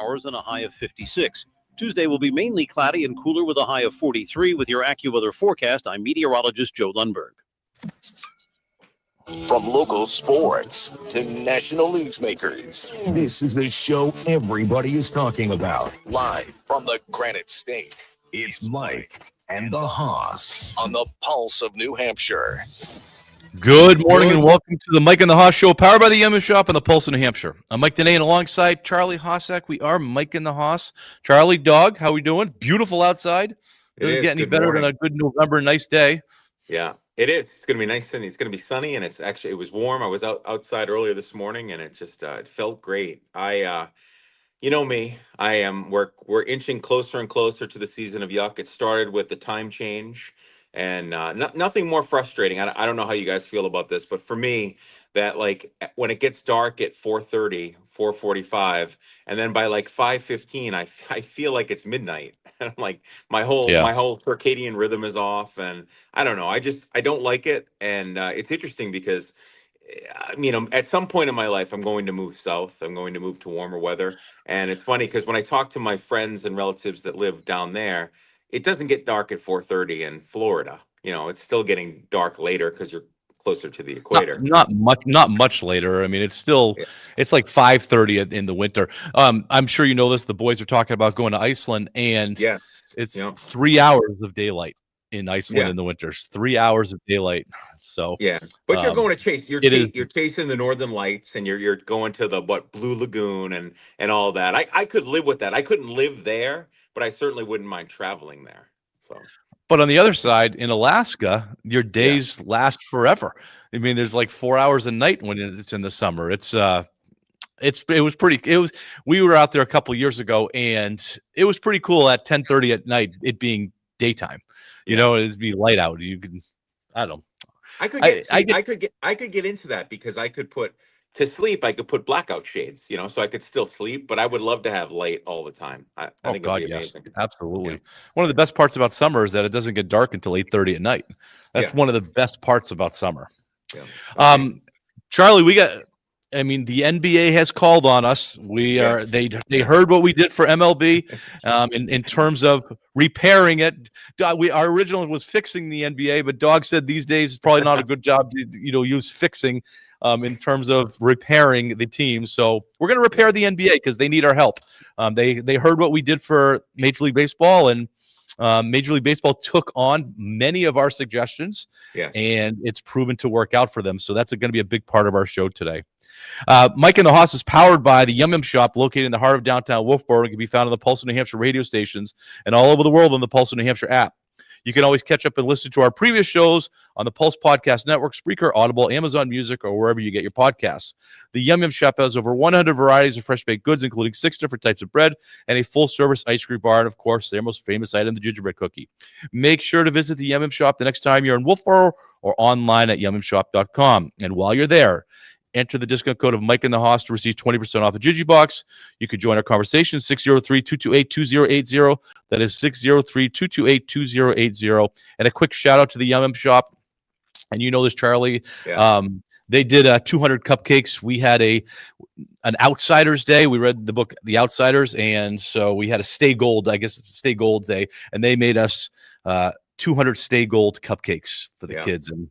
showers and a high of 56. Tuesday will be mainly cloudy and cooler with a high of 43. With your AccuWeather forecast, I'm meteorologist Joe Lundberg. From local sports to national newsmakers, this is the show everybody is talking about. Live from the Granite State, it's Mike and the Hoss on the Pulse of New Hampshire. Good morning and welcome to the Mike and the Hoss Show, powered by the Yum Shop and the Pulse of New Hampshire. I'm Mike Danae, and alongside Charlie Hossack, we are Mike and the Hoss. Charlie, dog, how we doing? Beautiful outside. Doesn't get any better than a good November nice day. Yeah, it is. It's going to be nice and it's going to be sunny, and it was warm. I was outside earlier this morning, and it just it felt great. You know me, we're inching closer and closer to the season of yuck. It started with the time change, and nothing more frustrating. I don't know how you guys feel about this, but for me, that like when it gets dark at 4:30, 4:45, and then by like 5:15, I feel like it's midnight. And I'm like my whole circadian rhythm is off, and I don't know. I don't like it, and it's interesting because at some point in my life, I'm going to move south. I'm going to move to warmer weather, and it's funny because when I talk to my friends and relatives that live down there, it doesn't get dark at 4:30 in Florida. It's still getting dark later because you're closer to the equator. Not much later. I mean, it's still it's like 5:30 in the winter. I'm sure you know this. The boys are talking about going to Iceland, and it's 3 hours of daylight in Iceland in the winters. 3 hours of daylight. So but you're going to chase. You're chasing the northern lights, and you're going to the Blue Lagoon and all that. I could live with that. I couldn't live there, but I certainly wouldn't mind traveling there. So. But on the other side, in Alaska, your days last forever. I mean, there's like 4 hours a night when it's in the summer. We were out there a couple of years ago, and it was pretty cool at 10:30 at night, it being daytime. It'd be light out. You can, I don't know. I could get into that because I could put blackout shades, so I could still sleep, but I would love to have light all the time. I think it'd be amazing. Absolutely. Yeah. One of the best parts about summer is that it doesn't get dark until 8:30 at night. That's one of the best parts about summer. Yeah. Charlie, the NBA has called on us. They heard what we did for MLB in terms of repairing it. Our original was fixing the NBA, but Dog said these days it's probably not a good job to use fixing in terms of repairing the team. So we're going to repair the NBA because they need our help. They heard what we did for Major League Baseball, and Major League Baseball took on many of our suggestions, and it's proven to work out for them. So that's going to be a big part of our show today. Mike and the Hoss is powered by the Yum Shop, located in the heart of downtown Wolfboro, and can be found on the Pulse of New Hampshire radio stations and all over the world on the Pulse of New Hampshire app. You can always catch up and listen to our previous shows on the Pulse Podcast Network, Spreaker, Audible, Amazon Music, or wherever you get your podcasts. The Yum Shop has over 100 varieties of fresh baked goods, including 6 different types of bread and a full-service ice cream bar, and, of course, their most famous item, the gingerbread cookie. Make sure to visit the Yum Shop the next time you're in Wolfboro or online at yumshop.com. And while you're there, enter the discount code of Mike and the Hoss to receive 20% off the Gigi Box. You can join our conversation, 603-228-2080. That is 603-228-2080. And a quick shout-out to the Yum Shop. And you know this, Charlie. Yeah. They did 200 cupcakes. We had an Outsiders Day. We read the book The Outsiders, and so we had a Stay Gold Day. And they made us 200 Stay Gold cupcakes for the kids. And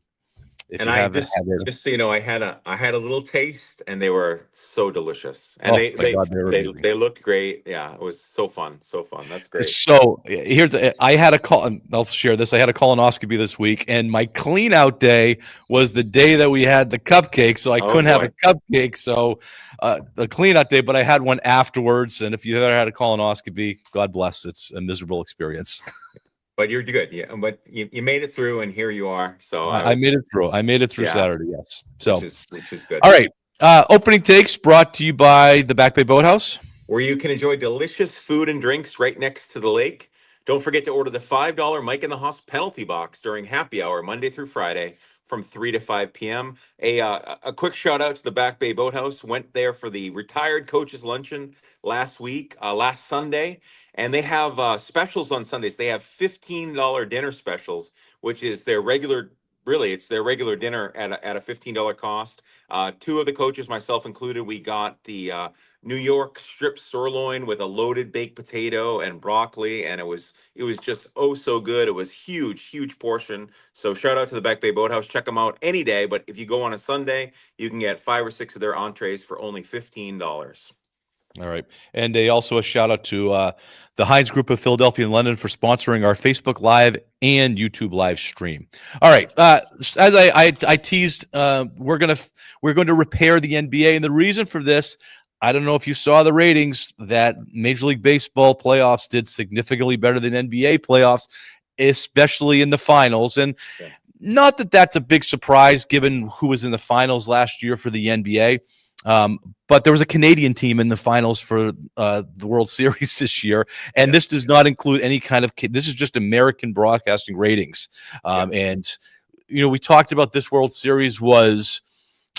just so you know, I had a little taste, and they were so delicious, and they looked great. Yeah, it was so fun. That's great. So I had a call, and I'll share this. I had a colonoscopy this week, and my clean out day was the day that we had the cupcake, so I couldn't have a cupcake. So the clean out day, but I had one afterwards. And if you ever had a colonoscopy, God bless, it's a miserable experience. But you're good, but you made it through, and here you are. So I made it through. Saturday, yes. So which is good. All right. Opening takes brought to you by the Back Bay Boathouse, where you can enjoy delicious food and drinks right next to the lake. Don't forget to order the $5 Mike and the Hoss penalty box during happy hour Monday through Friday from 3 to 5 p.m. A quick shout out to the Back Bay Boathouse. Went there for the retired coaches luncheon last Sunday. And they have specials on Sundays. They have $15 dinner specials, which is their regular really, it's their regular dinner at a $15 cost. Two of the coaches, myself included, we got the New York strip sirloin with a loaded baked potato and broccoli, and it was just oh so good. It was huge portion. So shout out to the Back Bay Boathouse. Check them out any day, but if you go on a Sunday, you can get 5 or 6 of their entrees for only $15. All right. And also a shout out to the Heinz Group of Philadelphia and London for sponsoring our Facebook Live and YouTube live stream. All right. As I teased, we're going to repair the NBA. And the reason for this, I don't know if you saw the ratings, that Major League Baseball playoffs did significantly better than NBA playoffs, especially in the finals. And not that that's a big surprise given who was in the finals last year for the NBA. But there was a Canadian team in the finals for the World Series this year, and this does not include any kind of – this is just American broadcasting ratings. And, we talked about this World Series was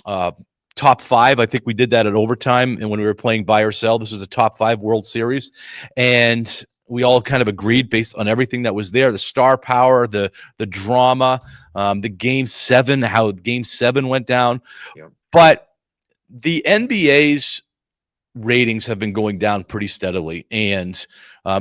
top 5. I think we did that at overtime, and when we were playing buy or sell, this was a top 5 World Series. And we all kind of agreed based on everything that was there, the star power, the drama, the Game 7, how Game 7 went down. Yeah. But the NBA's ratings have been going down pretty steadily, and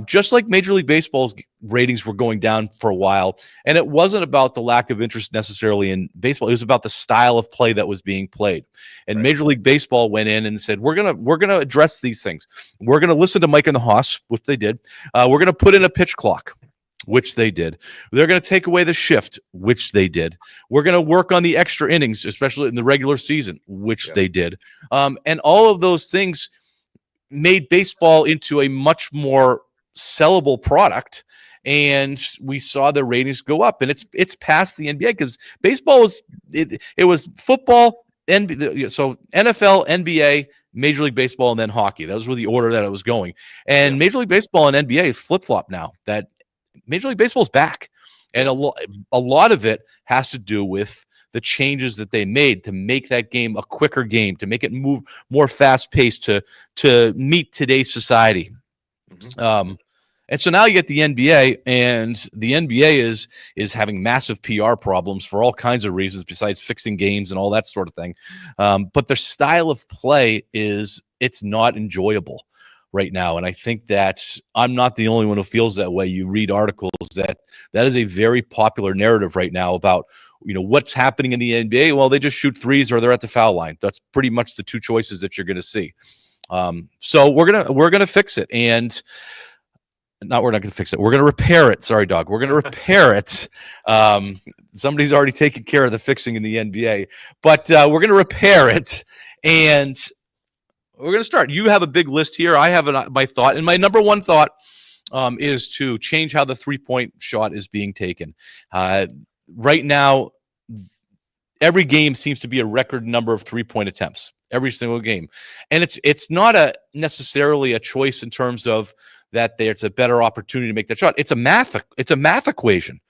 just like Major League Baseball's ratings were going down for a while, and it wasn't about the lack of interest necessarily in baseball. It was about the style of play that was being played. And Major League Baseball went in and said, we're gonna address these things. We're gonna listen to Mike and the Hoss, which they did. We're gonna put in a pitch clock, which they did. They're going to take away the shift, which they did. We're going to work on the extra innings, especially in the regular season, which they did. And all of those things made baseball into a much more sellable product. And we saw the ratings go up, and it's past the NBA because baseball was it was football, so NFL, NBA, Major League Baseball, and then hockey. Those were the order that it was going. And Major League Baseball and NBA is flip-flop now. That Major League Baseball is back, and a lot of it has to do with the changes that they made to make that game a quicker game, to make it move more fast-paced, to meet today's society. Mm-hmm. And so now you get the NBA, and the NBA is having massive PR problems for all kinds of reasons besides fixing games and all that sort of thing. But their style of play it's not enjoyable right now. And I think that I'm not the only one who feels that way. You read articles that is a very popular narrative right now about, what's happening in the NBA. Well, they just shoot threes or they're at the foul line. That's pretty much the two choices that you're going to see. So we're going to fix it. And we're not going to fix it. We're going to repair it. Sorry, dog. We're going to repair it. Somebody's already taken care of the fixing in the NBA, but we're going to repair it. And we're going to start. You have a big list here. I have my thought. And my number one thought is to change how the three-point shot is being taken. Right now, every game seems to be a record number of three-point attempts, every single game. And it's not necessarily a choice in terms of that there's a better opportunity to make that shot. It's a math equation.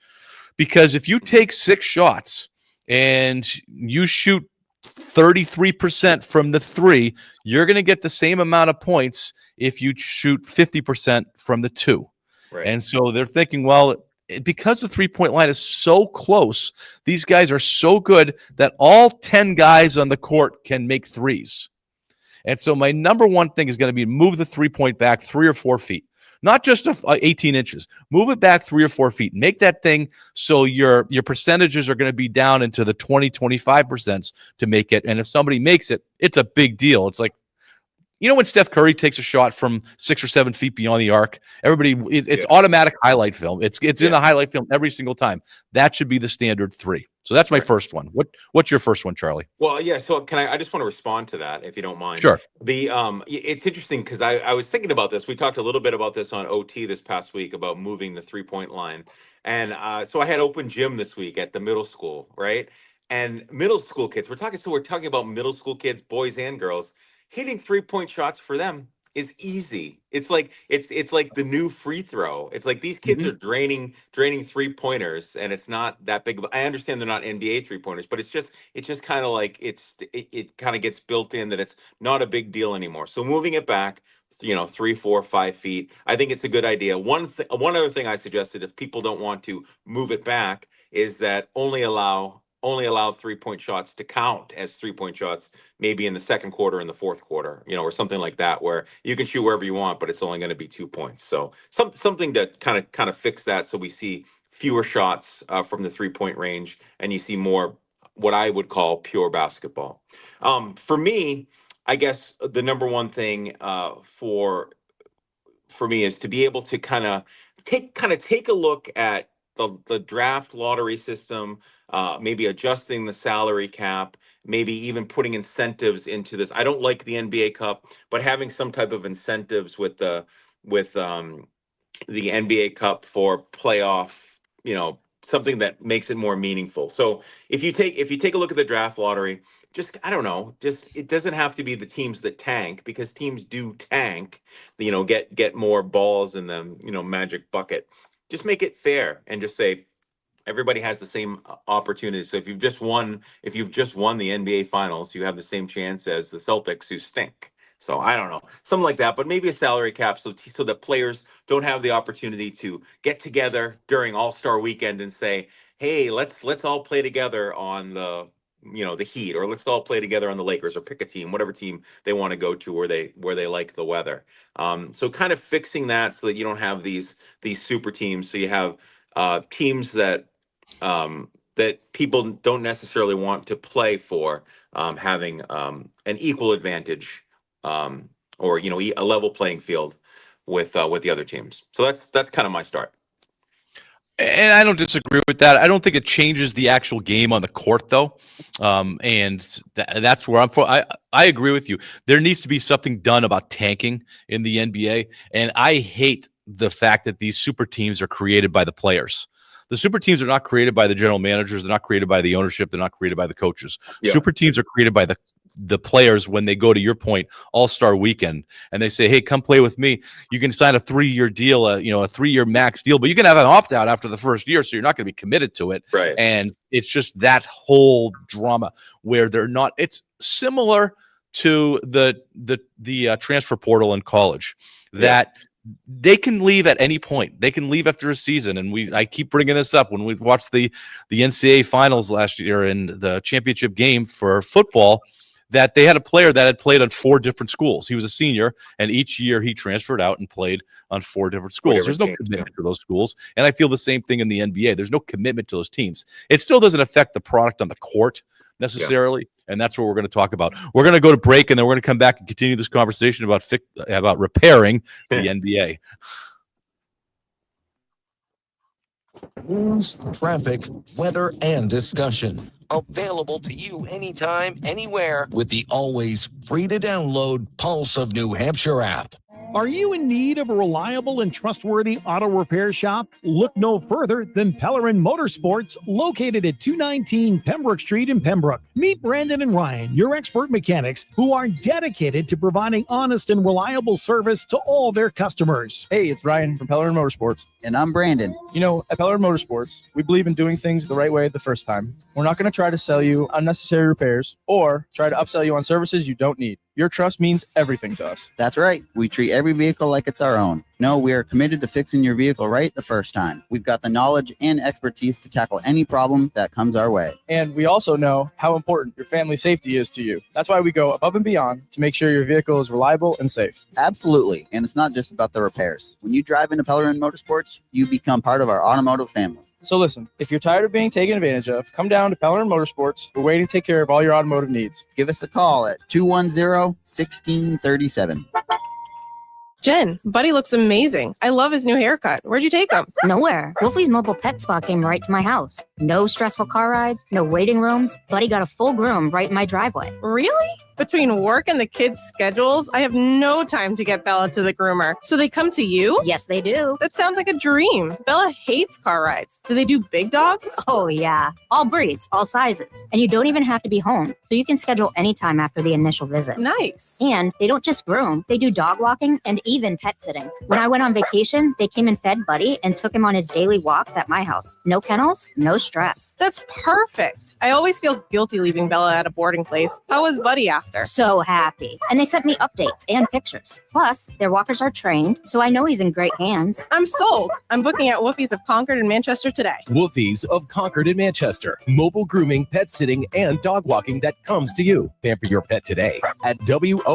Because if you take 6 shots and you shoot 33% from the 3, you're going to get the same amount of points if you shoot 50% from the 2. Right. And so they're thinking, well, because the three-point line is so close, these guys are so good that all 10 guys on the court can make threes. And so my number one thing is going to be move the three-point back 3 or 4 feet. Not just 18 inches. Move it back 3 or 4 feet. Make that thing so your percentages are going to be down into the 20-25% to make it. And if somebody makes it, it's a big deal. It's like, when Steph Curry takes a shot from 6 or 7 feet beyond the arc, it's automatic highlight film. It's in the highlight film every single time. That should be the standard 3. So that's my first one. What's your first one, Charlie? Well, yeah. So I just want to respond to that, if you don't mind. Sure. It's interesting because I was thinking about this. We talked a little bit about this on OT this past week about moving the 3-point line. And so I had open gym this week at the middle school, right? And middle school kids, we're talking about middle school kids, boys and girls, hitting 3-point shots for them is easy. It's like the new free throw. It's like these kids are draining 3-pointers, and it's not that big of I understand they're not NBA 3-pointers, but it's just kind of like it kind of gets built in that it's not a big deal anymore. So moving it back, 3, 4, 5 feet, I think it's a good idea. One other thing I suggested, if people don't want to move it back, is that only allow only allow 3-point shots to count as 3-point shots, maybe in the second quarter and the fourth quarter, or something like that, where you can shoot wherever you want, but it's only going to be 2 points. So something to kind of fix that, so we see fewer shots from the 3-point range, and you see more what I would call pure basketball. For me, I guess the number one thing for me is to be able to kind of take a look at the draft lottery system, maybe adjusting the salary cap, maybe even putting incentives into this. I don't like the NBA Cup, but having some type of incentives with the NBA Cup for playoff, something that makes it more meaningful. So if you take a look at the draft lottery, it doesn't have to be the teams that tank, because teams do tank, get more balls in the magic bucket. Just make it fair and just say everybody has the same opportunity. So if you've just won the NBA Finals, you have the same chance as the Celtics, who stink. So I don't know, something like that, but maybe a salary cap so that players don't have the opportunity to get together during All-Star weekend and say, hey, let's all play together on the Heat, or let's all play together on the Lakers, or pick a team, whatever team they want to go to where they like the weather. So kind of fixing that so that you don't have these super teams. So you have teams that people don't necessarily want to play for, having an equal advantage, or a level playing field with the other teams. So that's kind of my start. And I don't disagree with that. I don't think it changes the actual game on the court, though. And that's where I'm for. I agree with you. There needs to be something done about tanking in the NBA. And I hate the fact that these super teams are created by the players. The super teams are not created by the general managers. They're not created by the ownership. They're not created by the coaches. Yeah. Super teams are created by the players when they go, to your point, All-Star weekend, and they say, hey, come play with me. You can sign a 3-year deal, a 3-year max deal, but you can have an opt-out after the first year, so you're not going to be committed to it. Right. And it's just that whole drama where they're not – it's similar to the transfer portal in college, that – they can leave at any point. They can leave after a season. And I keep bringing this up when we watched the NCAA finals last year in the championship game for football, that they had a player that had played on 4 different schools. He was a senior, and each year he transferred out and played on 4 different schools. There's no commitment to those schools. And I feel the same thing in the NBA. There's no commitment to those teams. It still doesn't affect the product on the court necessarily. Yeah. And that's what we're going to talk about. We're going to go to break, and then we're going to come back and continue this conversation about repairing the NBA. News, traffic, weather, and discussion. Available to you anytime, anywhere, with the always free to download Pulse of New Hampshire app. Are you in need of a reliable and trustworthy auto repair shop? Look no further than Pellerin Motorsports, located at 219 Pembroke Street in Pembroke. Meet Brandon and Ryan, your expert mechanics, who are dedicated to providing honest and reliable service to all their customers. Hey, it's Ryan from Pellerin Motorsports. And I'm Brandon. At Pellerin Motorsports, we believe in doing things the right way the first time. We're not going to try to sell you unnecessary repairs or try to upsell you on services you don't need. Your trust means everything to us. That's right. We treat every vehicle like it's our own. No, we are committed to fixing your vehicle right the first time. We've got the knowledge and expertise to tackle any problem that comes our way. And we also know how important your family safety is to you. That's why we go above and beyond to make sure your vehicle is reliable and safe. Absolutely. And it's not just about the repairs. When you drive into Pellerin Motorsports, you become part of our automotive family. So listen, if you're tired of being taken advantage of, come down to Pellerin Motorsports. We're waiting to take care of all your automotive needs. Give us a call at 210-1637. Jen, Buddy looks amazing. I love his new haircut. Where'd you take him? Nowhere. Wolfie's mobile pet spa came right to my house. No stressful car rides, no waiting rooms. Buddy got a full groom right in my driveway. Really? Between work and the kids' schedules, I have no time to get Bella to the groomer. So they come to you? Yes, they do. That sounds like a dream. Bella hates car rides. Do they do big dogs? Oh, yeah. All breeds, all sizes. And you don't even have to be home, so you can schedule anytime after the initial visit. Nice. And they don't just groom. They do dog walking and even pet sitting. When I went on vacation, they came and fed Buddy and took him on his daily walks at my house. No kennels, no stress. That's perfect. I always feel guilty leaving Bella at a boarding place. How was Buddy after? So happy. And they sent me updates and pictures. Plus, their walkers are trained, so I know he's in great hands. I'm sold. I'm booking at Woofie's of Concord in Manchester today. Woofie's of Concord in Manchester. Mobile grooming, pet sitting, and dog walking that comes to you. Pamper your pet today at WOOFIES.com.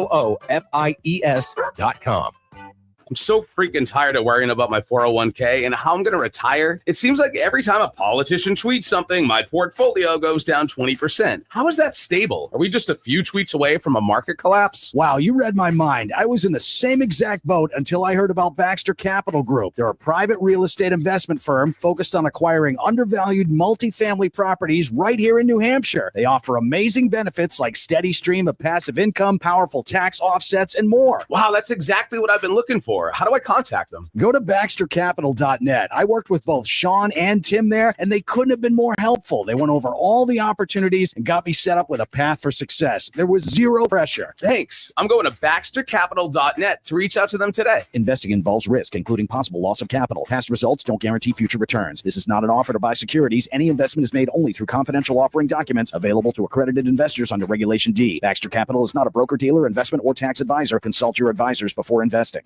I'm so freaking tired of worrying about my 401k and how I'm going to retire. It seems like every time a politician tweets something, my portfolio goes down 20%. How is that stable? Are we just a few tweets away from a market collapse? Wow, you read my mind. I was in the same exact boat until I heard about Baxter Capital Group. They're a private real estate investment firm focused on acquiring undervalued multifamily properties right here in New Hampshire. They offer amazing benefits like steady stream of passive income, powerful tax offsets, and more. Wow, that's exactly what I've been looking for. How do I contact them? Go to BaxterCapital.net. I worked with both Sean and Tim there, and they couldn't have been more helpful. They went over all the opportunities and got me set up with a path for success. There was zero pressure. Thanks. I'm going to BaxterCapital.net to reach out to them today. Investing involves risk, including possible loss of capital. Past results don't guarantee future returns. This is not an offer to buy securities. Any investment is made only through confidential offering documents available to accredited investors under Regulation D. Baxter Capital is not a broker-dealer, investment, or tax advisor. Consult your advisors before investing.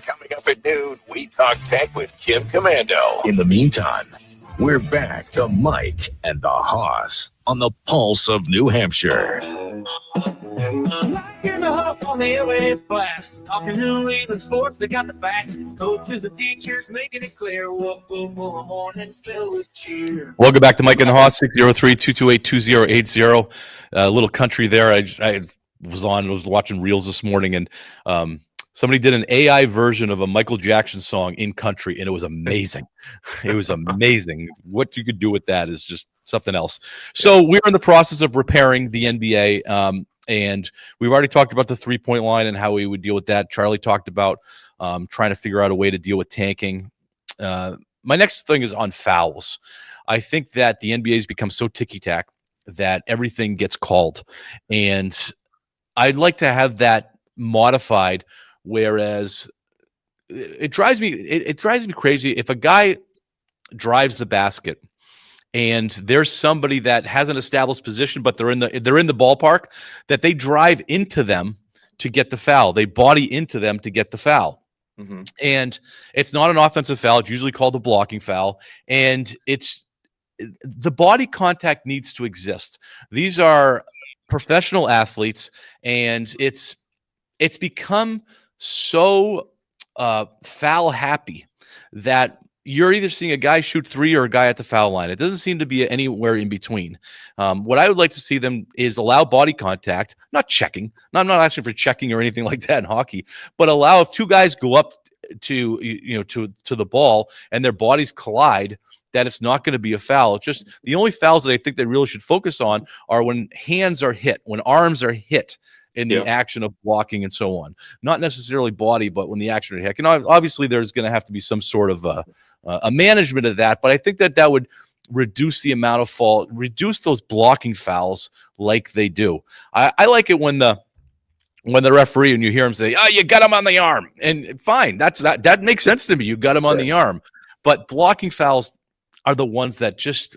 Coming up at noon, we talk tech with Kim Commando. In the meantime, we're back to Mike and the Hoss on the Pulse of New Hampshire. Like in the Huff on the airwaves blast, talking New England sports, they got the facts. Coaches and teachers making it clear. Whoop, whoop, whoop, mornings filled with cheer. Welcome back to Mike and the Hoss, 603-228-2080. A little country there. I was watching Reels this morning, and somebody did an AI version of a Michael Jackson song in country, and it was amazing. It was amazing. What you could do with that is just something else. So we're in the process of repairing the NBA, and we've already talked about the three-point line and how we would deal with that. Charlie talked about trying to figure out a way to deal with tanking. My next thing is on fouls. I think that the NBA has become so ticky-tack that everything gets called, and I'd like to have that modified. Whereas it drives me crazy if a guy drives the basket and there's somebody that has an established position, but they're in the ballpark, that they drive into them to get the foul. They body into them to get the foul. Mm-hmm. And it's not an offensive foul. It's usually called a blocking foul. And the body contact needs to exist. These are professional athletes, and it's become so foul happy that you're either seeing a guy shoot three or a guy at the foul line. It doesn't seem to be anywhere in between. What I would like to see them is allow body contact, not checking. I'm not asking for checking or anything like that in hockey, but allow if two guys go up to the ball and their bodies collide, that it's not going to be a foul. It's just the only fouls that I think they really should focus on are when hands are hit, when arms are hit in the action of blocking and so on. Not necessarily body, but when the action are hit. And obviously there's going to have to be some sort of a management of that, but I think that would reduce the amount of reduce those blocking fouls like they do. I like it when the referee and you hear him say, "Oh, you got him on the arm," and fine, that makes sense to me. You got him on the arm, but blocking fouls are the ones that just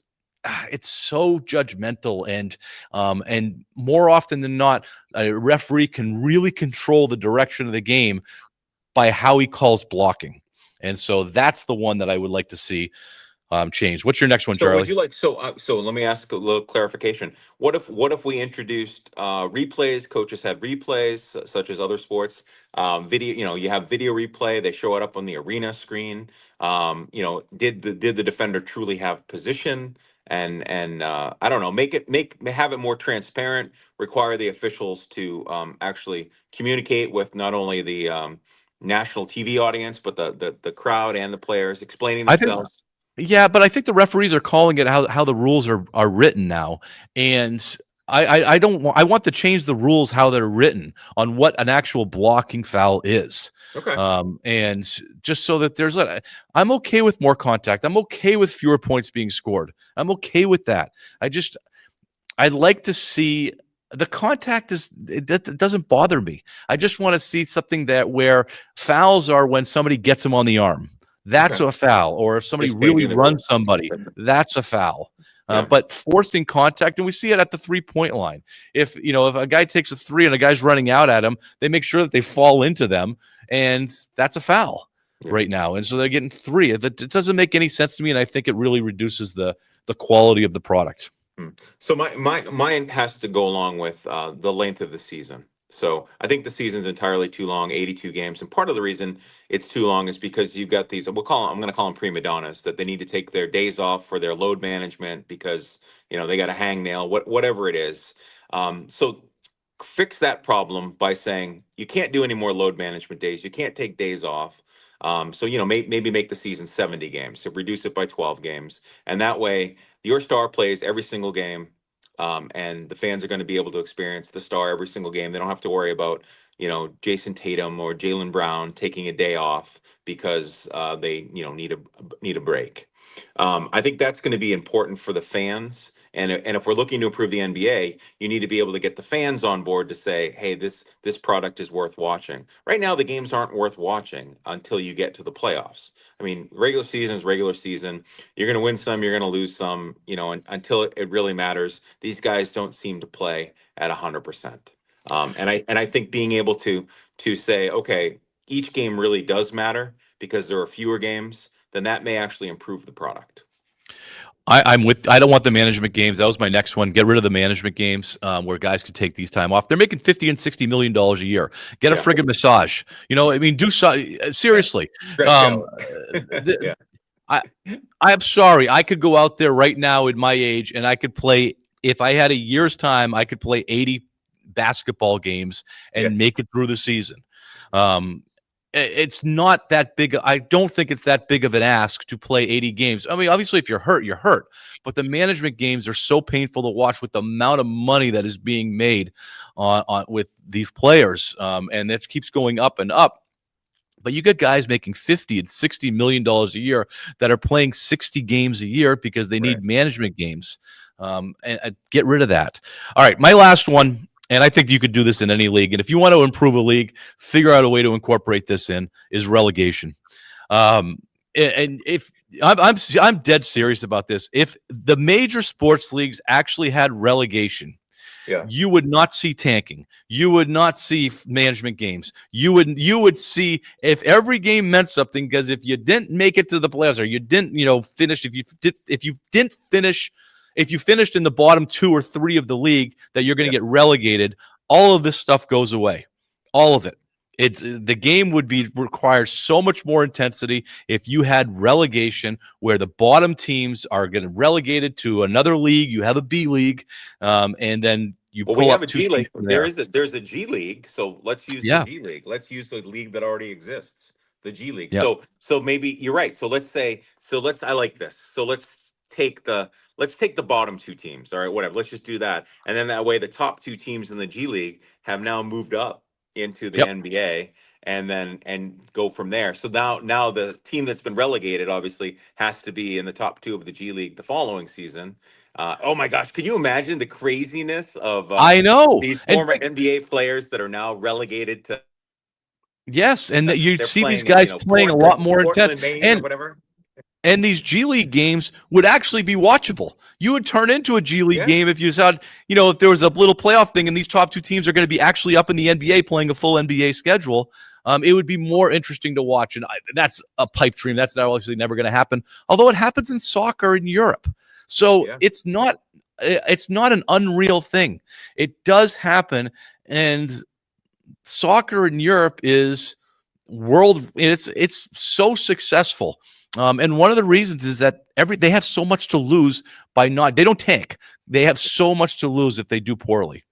it's so judgmental, and more often than not, a referee can really control the direction of the game by how he calls blocking, and so that's the one that I would like to see change. What's your next one, Charlie? Would you like so let me ask a little clarification. What if we introduced replays? Coaches had replays, such as other sports. Video, you have video replay. They show it up on the arena screen. Did the defender truly have position? And I don't know, have it more transparent, require the officials to actually communicate with not only the national TV audience, but the crowd and the players, explaining themselves. But I think the referees are calling it how the rules are written now. And I want to change the rules how they're written on what an actual blocking foul is. Okay. And just so that I'm okay with more contact. I'm okay with fewer points being scored. I'm okay with that. I'd like to see the contact it doesn't bother me. I just want to see something where fouls are when somebody gets them on the arm. that's a foul. Or if somebody Just really changing the runs rules. somebody, that's a foul. Yeah. But forcing contact, and we see it at the 3-point line. If a guy takes a three and a guy's running out at him, they make sure that they fall into them, and that's a foul right now. And so they're getting 3. It doesn't make any sense to me, and I think it really reduces the quality of the product. So mine has to go along with the length of the season. So I think the season's entirely too long, 82 games, and part of the reason it's too long is because you've got these. I'm going to call them prima donnas, that they need to take their days off for their load management because they got a hangnail, whatever it is. So fix that problem by saying you can't do any more load management days. You can't take days off. So maybe make the season 70 games. So reduce it by 12 games, and that way your star plays every single game. And the fans are going to be able to experience the star every single game. They don't have to worry about, Jason Tatum or Jaylen Brown taking a day off because they, need a break. I think that's going to be important for the fans. And if we're looking to improve the NBA, you need to be able to get the fans on board to say, hey, this product is worth watching. Right now, the games aren't worth watching until you get to the playoffs. I mean, regular season is regular season. You're going to win some, you're going to lose some, until it really matters. These guys don't seem to play at 100%. And I think being able to say, okay, each game really does matter because there are fewer games, then that may actually improve the product. I don't want the management games. That was my next one. Get rid of the management games where guys could take these time off. They're making $50 and $60 million a year. Get a friggin' massage. Seriously. I'm sorry. I could go out there right now at my age and I could play. If I had a year's time, I could play 80 basketball games and make it through the season. It's not that big. I don't think it's that big of an ask to play 80 games. I mean, obviously, if you're hurt, you're hurt. But the management games are so painful to watch with the amount of money that is being made on with these players, and it keeps going up and up. But you get guys making $50 and $60 million a year that are playing 60 games a year because they need management games. And get rid of that. All right, my last one. And I think you could do this in any league. And if you want to improve a league, figure out a way to incorporate this in is relegation. And if I'm dead serious about this, if the major sports leagues actually had relegation, you would not see tanking. You would not see management games. You would see if every game meant something, because if you didn't make it to the playoffs or you didn't, finish, if you finished in the bottom 2 or 3 of the league, that you're going to get relegated, all of this stuff goes away. All of it. The game would require so much more intensity if you had relegation where the bottom teams are getting relegated to another league. You have a B league, and then we have a G League. There's a G League, so let's use the G League. Let's use the league that already exists, the G League. Yep. So maybe you're right. So I like this. So let's take the bottom 2 teams. All right, whatever. Let's just do that. And then that way the top 2 teams in the G League have now moved up into the NBA and go from there. So now the team that's been relegated obviously has to be in the top 2 of the G League the following season. Oh my gosh, can you imagine the craziness of I know these former NBA players that are now relegated to and that you see playing, these guys playing a lot more intense and whatever. And these G League games would actually be watchable. You would turn into a G League game if you said, if there was a little playoff thing and these top 2 teams are going to be actually up in the NBA playing a full NBA schedule. It would be more interesting to watch. And that's a pipe dream. That's obviously never going to happen, although it happens in soccer in Europe. So it's not an unreal thing. It does happen. And soccer in Europe is it's so successful. And one of the reasons is that they have so much to lose by they don't tank. They have so much to lose if they do poorly.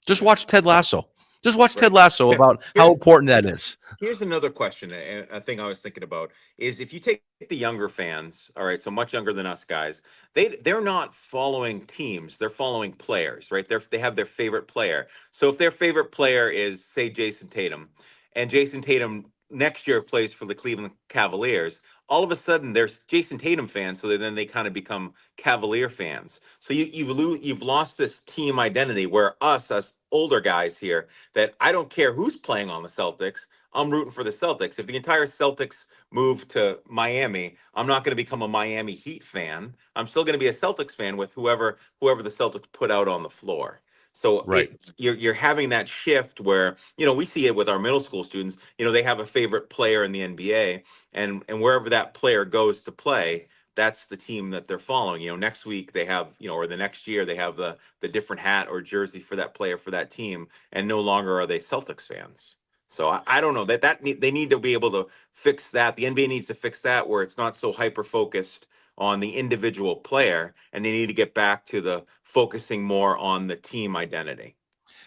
Just watch Ted Lasso. Just watch Ted Lasso about how important that is. Here's another question, and a thing I was thinking about is if you take the younger fans, all right, so much younger than us guys, they're not following teams, they're following players, right? They have their favorite player. So if their favorite player is, say, Jason Tatum, and Jason Tatum next year plays for the Cleveland Cavaliers, all of a sudden there's Jason Tatum fans, so then they kind of become Cavalier fans. So you've lost this team identity where us older guys here, that I don't care who's playing on the Celtics, I'm rooting for the Celtics. If the entire Celtics move to Miami, I'm not going to become a Miami Heat fan. I'm still going to be a Celtics fan with whoever the Celtics put out on the floor. So Right. you're having that shift where, you know, we see it with our middle school students. You know, they have a favorite player in the NBA, and wherever that player goes to play, that's the team that they're following. You know, next week they have, you know, or the next year they have the different hat or jersey for that player for that team, and no longer are they Celtics fans. So I don't know they need to be able to fix that. The NBA needs to fix that where it's not so hyper focused on the individual player, and they need to get back to the focusing more on the team identity.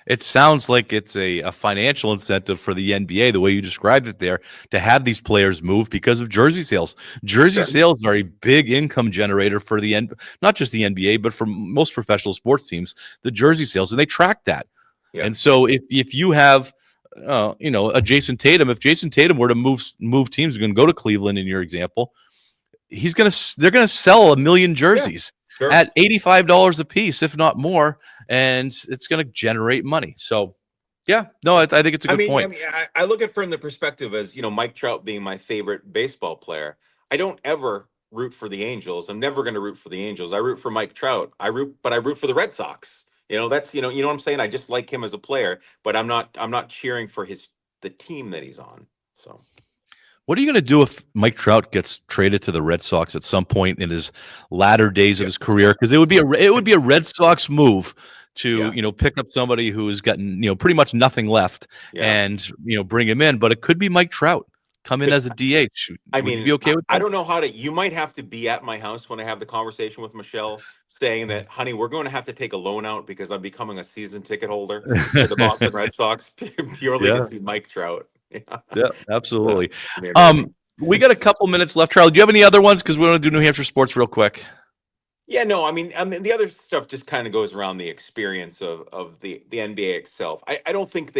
It sounds like it's a financial incentive for the NBA, the way you described it there, to have these players move because of jersey sales. Jersey sales are a big income generator for not just the NBA, but for most professional sports teams, the jersey sales, and they track that. Yeah. And so if you have, you know, a Jason Tatum, if Jason Tatum were to move teams, going to go to Cleveland in your example, they're gonna sell 1 million jerseys at $85 a piece, if not more, and it's gonna generate money. So, yeah, no, I think it's a good point. I look at it from the perspective as, you know, Mike Trout being my favorite baseball player. I don't ever root for the Angels. I'm never going to root for the Angels. I root for Mike Trout. I root for the Red Sox. You know, that's, you know what I'm saying. I just like him as a player, but I'm not cheering for the team that he's on. So. What are you going to do if Mike Trout gets traded to the Red Sox at some point in his latter days of his career? Because it would be a Red Sox move to you know, pick up somebody who's gotten, you know, pretty much nothing left and, you know, bring him in. But it could be Mike Trout come in as a DH. Would you be okay with that? I don't know how to. You might have to be at my house when I have the conversation with Michelle, saying that, honey, we're going to have to take a loan out because I'm becoming a season ticket holder for the Boston Red Sox purely to see Mike Trout. Yeah, absolutely. So, we got a couple minutes left. Charlie, do you have any other ones? Because we want to do New Hampshire sports real quick. Yeah, no, I mean the other stuff just kind of goes around the experience of the NBA itself. I don't think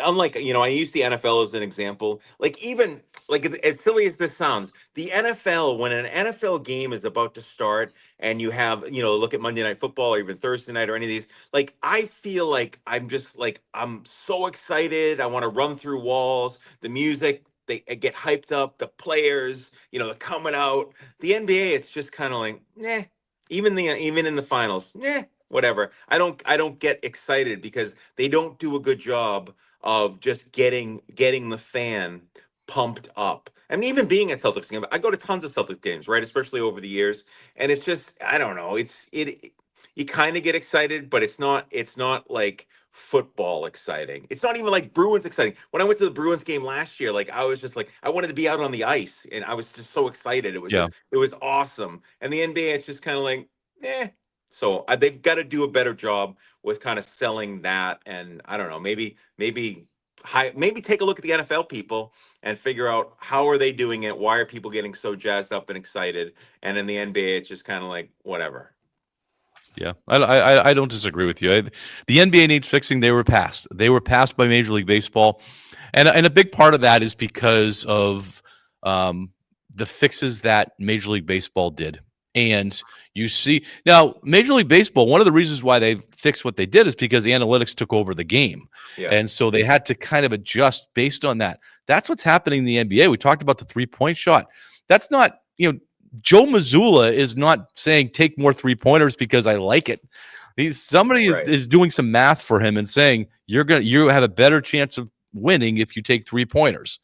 unlike, you know, I use the NFL as an example. Like, even like, as silly as this sounds, the NFL, when an NFL game is about to start and you have, you know, look at Monday Night Football or even Thursday night or any of these, like, I feel like I'm so excited. I want to run through walls, the music, they get hyped up, the players, you know, they're coming out. The NBA, it's just kind of like, even in the finals, whatever. I don't get excited because they don't do a good job of just getting the fan pumped up. I mean, even being at Celtics games, I go to tons of Celtics games, right? Especially over the years, and it's just, I don't know. You kind of get excited, but it's not like football exciting. It's not even like Bruins exciting. When I went to the Bruins game last year, like, I was just like, I wanted to be out on the ice, and I was just so excited. It was it was awesome. And the NBA, it's just kind of like, So they've got to do a better job with kind of selling that. And I don't know, maybe take a look at the NFL people and figure out how are they doing it? Why are people getting so jazzed up and excited? And in the NBA, it's just kind of like, whatever. Yeah, I don't disagree with you. The NBA needs fixing. They were passed. They were passed by Major League Baseball, and a big part of that is because of the fixes that Major League Baseball did. And you see now, Major League Baseball, one of the reasons why they fixed what they did is because the analytics took over the game. Yeah. And so they had to kind of adjust based on that. That's what's happening in the NBA. We talked about the 3-point shot. That's not, you know, Joe Mazzulla is not saying take more 3-pointers because I like it. Somebody is doing some math for him and saying you have a better chance of winning if you take 3-pointers.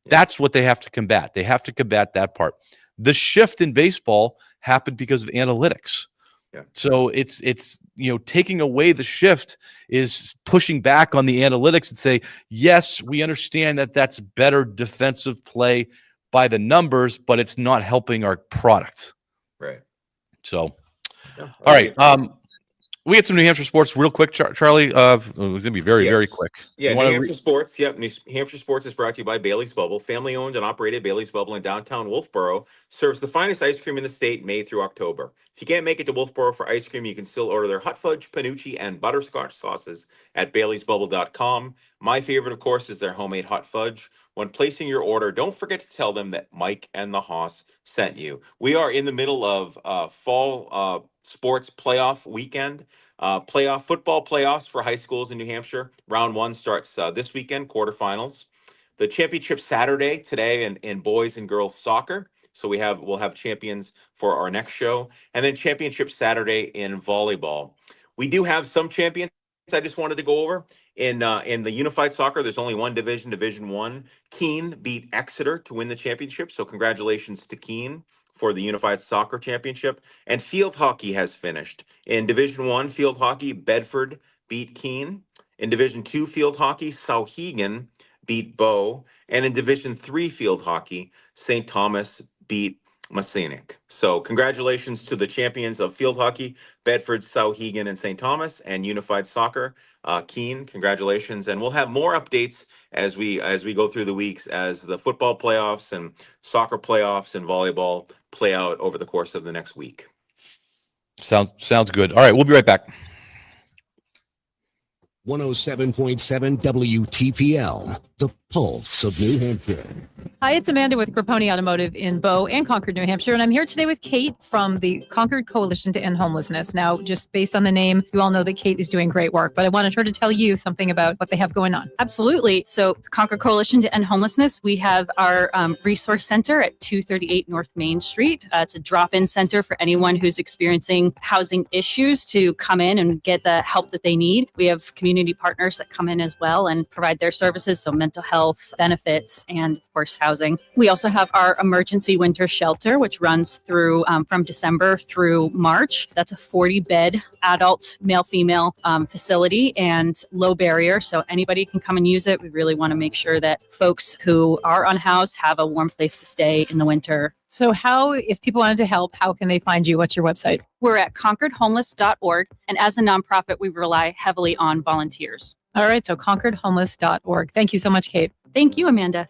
That's what they have to combat. They have to combat that part. The shift in baseball happened because of analytics. Yeah. So it's you know, taking away the shift is pushing back on the analytics and say, yes, we understand that that's better defensive play by the numbers, but it's not helping our product. Right. So, all right. We get some New Hampshire sports real quick, Charlie. It's going to be very quick. Yeah, New Hampshire sports. Yep, New Hampshire sports is brought to you by Bailey's Bubble. Family-owned and operated Bailey's Bubble in downtown Wolfboro serves the finest ice cream in the state May through October. If you can't make it to Wolfboro for ice cream, you can still order their hot fudge, panucci, and butterscotch sauces at baileysbubble.com. My favorite, of course, is their homemade hot fudge. When placing your order, don't forget to tell them that Mike and the Hoss sent you. We are in the middle of fall sports playoff weekend. Football playoffs for high schools in New Hampshire. Round 1 starts this weekend, quarterfinals. the championship Saturday today in boys and girls soccer. So we'll have champions for our next show, and then championship Saturday in volleyball. We do have some champions I just wanted to go over in the unified soccer. There's only one division, Division 1. Keene beat Exeter to win the championship. So congratulations to Keene for the unified soccer championship. And field hockey has finished. In Division 1 field hockey, Bedford beat Keene. In Division 2 field hockey, Sauhegan beat Bow. And in Division 3 field hockey, St. Thomas beat Masonic. So congratulations to the champions of field hockey, Bedford, Sauhegan, and St. Thomas, and unified soccer, Keene. Congratulations. And we'll have more updates as we go through the weeks, as the football playoffs and soccer playoffs and volleyball play out over the course of the next week. Sounds good. All right, we'll be right back. 107.7 WTPL, the pulse of New Hampshire. Hi, it's Amanda with Grapponi Automotive in Bow and Concord, New Hampshire, and I'm here today with Kate from the Concord Coalition to End Homelessness. Now, just based on the name, you all know that Kate is doing great work, but I wanted her to tell you something about what they have going on. Absolutely. So, the Concord Coalition to End Homelessness, we have our resource center at 238 North Main Street. It's a drop-in center for anyone who's experiencing housing issues to come in and get the help that they need. We have community partners that come in as well and provide their services, so mental health, benefits, and of course, housing. We also have our emergency winter shelter, which runs through from December through March. That's a 40-bed adult male-female facility and low barrier, so anybody can come and use it. We really want to make sure that folks who are unhoused have a warm place to stay in the winter. So if people wanted to help, how can they find you? What's your website? We're at concordhomeless.org, and as a nonprofit, we rely heavily on volunteers. All right, so concordhomeless.org. Thank you so much, Kate. Thank you, Amanda.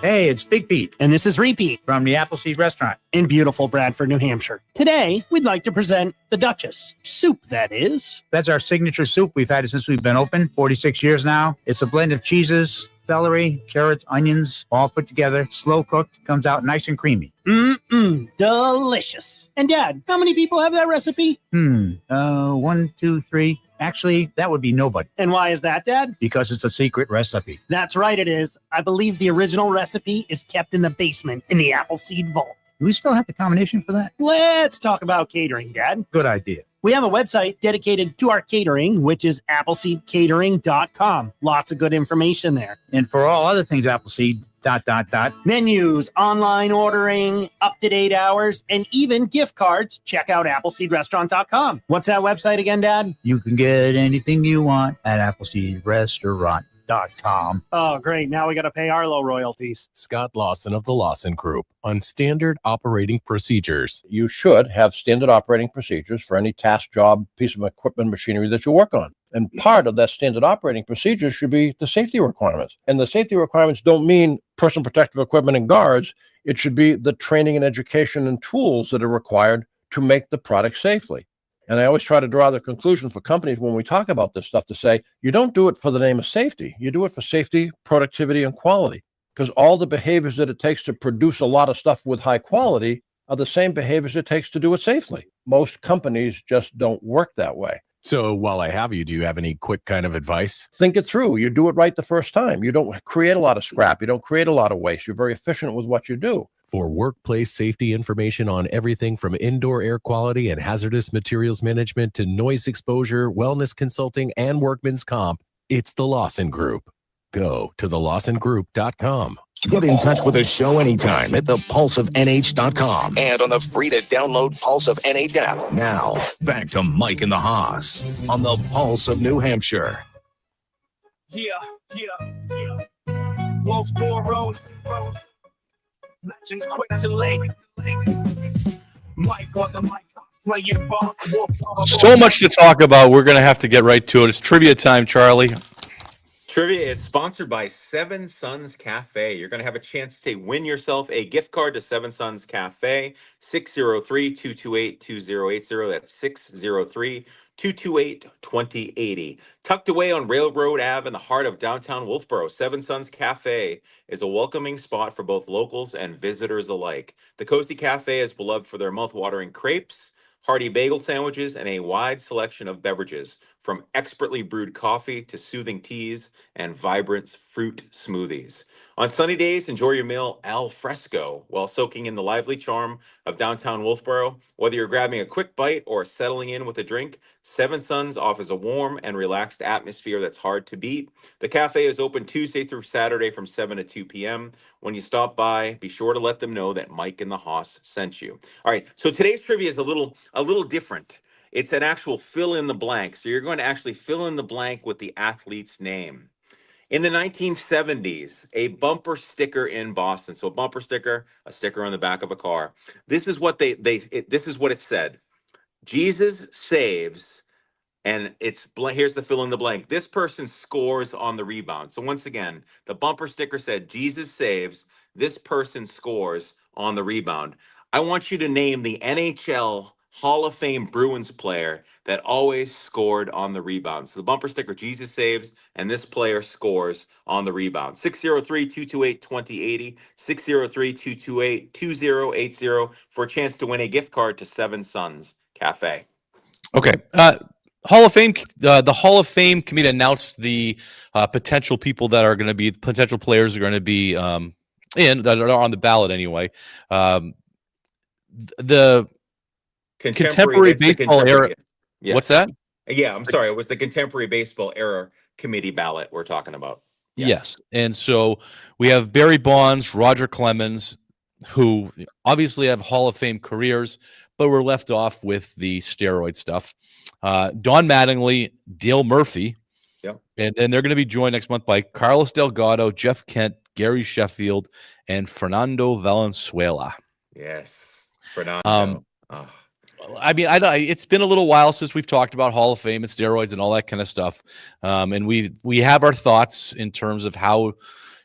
Hey, it's Big Pete, and this is Repeat from the Appleseed Restaurant in beautiful Bradford, New Hampshire. Today, we'd like to present the Duchess. Soup, that is. That's our signature soup. We've had it since we've been open, 46 years now. It's a blend of cheeses, celery, carrots, onions, all put together, slow cooked, comes out nice and creamy. Delicious. And Dad, how many people have that recipe? 1, 2, 3. Actually, that would be nobody. And why is that, Dad? Because it's a secret recipe. That's right, it is. I believe the original recipe is kept in the basement in the Appleseed Vault. Do we still have the combination for that? Let's talk about catering, Dad. Good idea. We have a website dedicated to our catering, which is appleseedcatering.com. Lots of good information there. And for all other things Appleseed, ... menus, online ordering, up-to-date hours, and even gift cards, check out appleseedrestaurant.com. What's that website again, Dad? You can get anything you want at appleseedrestaurant.com. Oh, great. Now we got to pay Arlo royalties. Scott Lawson of the Lawson Group on standard operating procedures. You should have standard operating procedures for any task, job, piece of equipment, machinery that you work on. And part of that standard operating procedure should be the safety requirements. And the safety requirements don't mean personal protective equipment and guards. It should be the training and education and tools that are required to make the product safely. And I always try to draw the conclusion for companies when we talk about this stuff to say, you don't do it for the name of safety. You do it for safety, productivity, and quality. Because all the behaviors that it takes to produce a lot of stuff with high quality are the same behaviors it takes to do it safely. Most companies just don't work that way. So while I have you, do you have any quick kind of advice? Think it through. You do it right the first time. You don't create a lot of scrap. You don't create a lot of waste. You're very efficient with what you do. For workplace safety information on everything from indoor air quality and hazardous materials management to noise exposure, wellness consulting, and workman's comp, it's the Lawson Group. Go to thelawsongroup.com. Get in touch with the show anytime at thepulseofnh.com and on the free-to-download Pulse of NH app. Now, back to Mike and the Haas on the Pulse of New Hampshire. Yeah. Wolfsboro Road. Legends quick to late. Mike on the mic. Playing ball. So much to talk about. We're going to have to get right to it. It's trivia time, Charlie. Trivia is sponsored by Seven Sons Cafe. You're going to have a chance to win yourself a gift card to Seven Sons Cafe, 603-228-2080. That's 603-228-2080. Tucked away on Railroad Ave in the heart of downtown Wolfboro, Seven Sons Cafe is a welcoming spot for both locals and visitors alike. The Cozy Cafe is beloved for their mouth-watering crepes, hearty bagel sandwiches, and a wide selection of beverages. from expertly brewed coffee to soothing teas and vibrant fruit smoothies. On sunny days, enjoy your meal al fresco while soaking in the lively charm of downtown Wolfboro. Whether you're grabbing a quick bite or settling in with a drink, Seven Suns offers a warm and relaxed atmosphere that's hard to beat. The cafe is open Tuesday through Saturday from 7 to 2 p.m. When you stop by, be sure to let them know that Mike and the Hoss sent you. All right, so today's trivia is a little different. It's an actual fill in the blank. So you're going to actually fill in the blank with the athlete's name. In the 1970s, a bumper sticker in Boston. So a bumper sticker, a sticker on the back of a car. This is what this is what it said. Jesus saves, and here's the fill in the blank. This person scores on the rebound. So once again, the bumper sticker said Jesus saves. This person scores on the rebound. I want you to name the NHL Hall of Fame Bruins player that always scored on the rebound. So the bumper sticker, Jesus saves, and this player scores on the rebound. 603-228-2080, 603-228-2080 for a chance to win a gift card to Seven Suns Cafe. Okay. Hall of Fame, the Hall of Fame committee announced the potential people that are going to be, potential players are going to be that are on the ballot anyway. The contemporary baseball era. Yes. What's that? Yeah, I'm sorry. It was the contemporary baseball era committee ballot we're talking about. Yes. And so we have Barry Bonds, Roger Clemens, who obviously have Hall of Fame careers, but were left off with the steroid stuff. Don Mattingly, Dale Murphy. Yep. And then they're going to be joined next month by Carlos Delgado, Jeff Kent, Gary Sheffield, and Fernando Valenzuela. Yes. Fernando. I mean, it's been a little while since we've talked about Hall of Fame and steroids and all that kind of stuff. And we have our thoughts in terms of how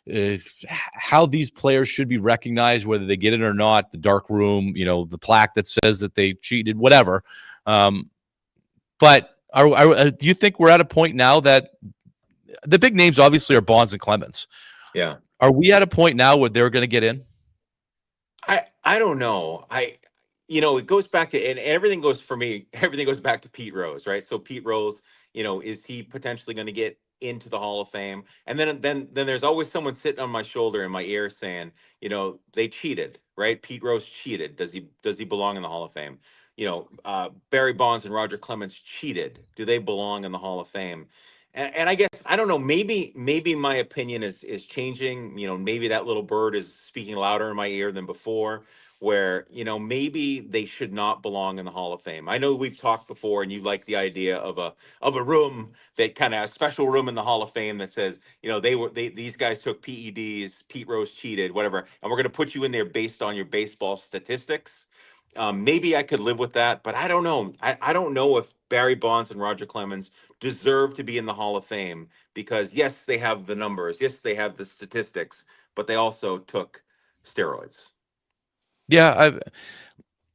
these players should be recognized, whether they get it or not, the dark room, the plaque that says that they cheated, whatever. But do you think we're at a point now that the big names obviously are Bonds and Clemens? Yeah. Are we at a point now where they're going to get in? I don't know. It goes back to, and everything goes back to Pete Rose, right? So Pete Rose, is he potentially going to get into the Hall of Fame? And then there's always someone sitting on my shoulder in my ear saying, they cheated, right? Pete Rose cheated. Does he belong in the Hall of Fame? Barry Bonds and Roger Clemens cheated. Do they belong in the Hall of Fame? And I guess, I don't know, maybe my opinion is changing. Maybe that little bird is speaking louder in my ear than before, where, maybe they should not belong in the Hall of Fame. I know we've talked before, and you like the idea of a room, that kind of a special room in the Hall of Fame that says, these guys took PEDs, Pete Rose cheated, whatever, and we're going to put you in there based on your baseball statistics. Maybe I could live with that, but I don't know. I don't know if Barry Bonds and Roger Clemens deserve to be in the Hall of Fame, because yes, they have the numbers, yes, they have the statistics, but they also took steroids. Yeah,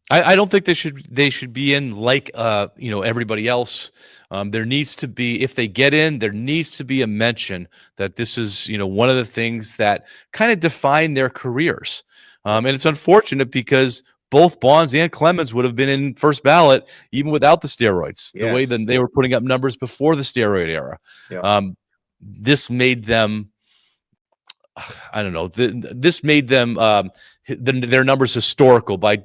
I don't think they should be in like everybody else. There needs to be, if they get in, there needs to be a mention that this is one of the things that kind of define their careers. And it's unfortunate because both Bonds and Clemens would have been in first ballot even without the steroids. The way that they were putting up numbers before the steroid era. Yeah. This made them, I don't know. This made them their numbers historical by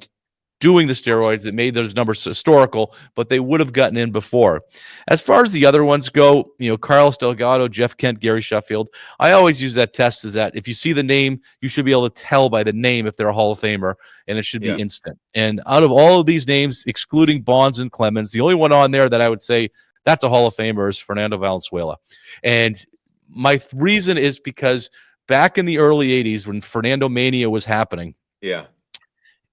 doing the steroids. It made those numbers historical, but they would have gotten in before. As far as the other ones go, Carlos Delgado, Jeff Kent, Gary Sheffield, I always use that test, is that if you see the name, you should be able to tell by the name if they're a Hall of Famer, and it should be instant. And out of all of these names, excluding Bonds and Clemens, the only one on there that I would say that's a Hall of Famer is Fernando Valenzuela. And my reason is because back in the early 80s when Fernando Mania was happening,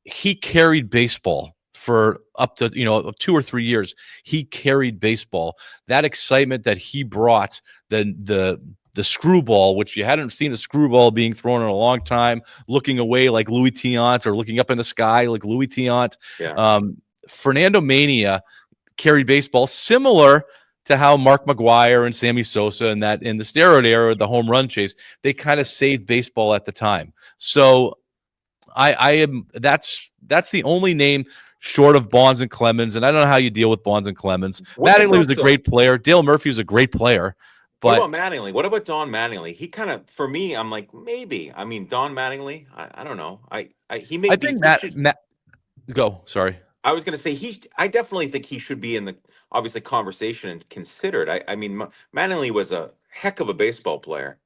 he carried baseball for up to 2 or 3 years. He carried baseball. That excitement that he brought, the screwball, which you hadn't seen a screwball being thrown in a long time, looking away like Louis Tiant or looking up in the sky like Louis Tiant. Fernando Mania carried baseball, similar to how Mark McGwire and Sammy Sosa and that in the steroid era, the home run chase, they kind of saved baseball at the time. So that's the only name. short of Bonds and Clemens, and I don't know how you deal with Bonds and Clemens. What Mattingly was a about great player. Dale Murphy was a great player. What But about Mattingly? What about Don Mattingly? He kind of, for me, I'm like, maybe. I mean, Don Mattingly, I don't know. He may I be. think he should- go. Sorry. I was going to say I definitely think he should be in the obviously conversation and considered. I mean, Mattingly was a heck of a baseball player.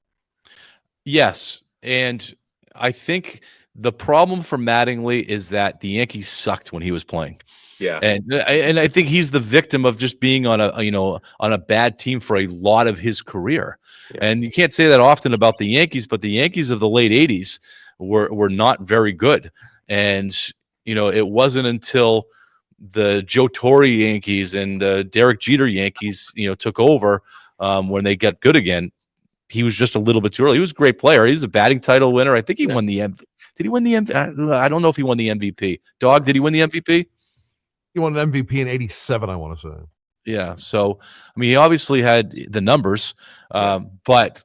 Yes, and I think the problem for Mattingly is that the Yankees sucked when he was playing. Yeah. And I think he's the victim of just being on a bad team for a lot of his career. Yeah. And you can't say that often about the Yankees, but the Yankees of the late 80s were not very good. And it wasn't until the Joe Torre Yankees and the Derek Jeter Yankees, took over when they got good again. He was just a little bit too early. He was a great player. He was a batting title winner. I think he won the MVP. Did he win the MVP? I don't know if he won the MVP. Dog, did he win the MVP? He won an MVP in '87, I want to say. Yeah. So, I mean, he obviously had the numbers, but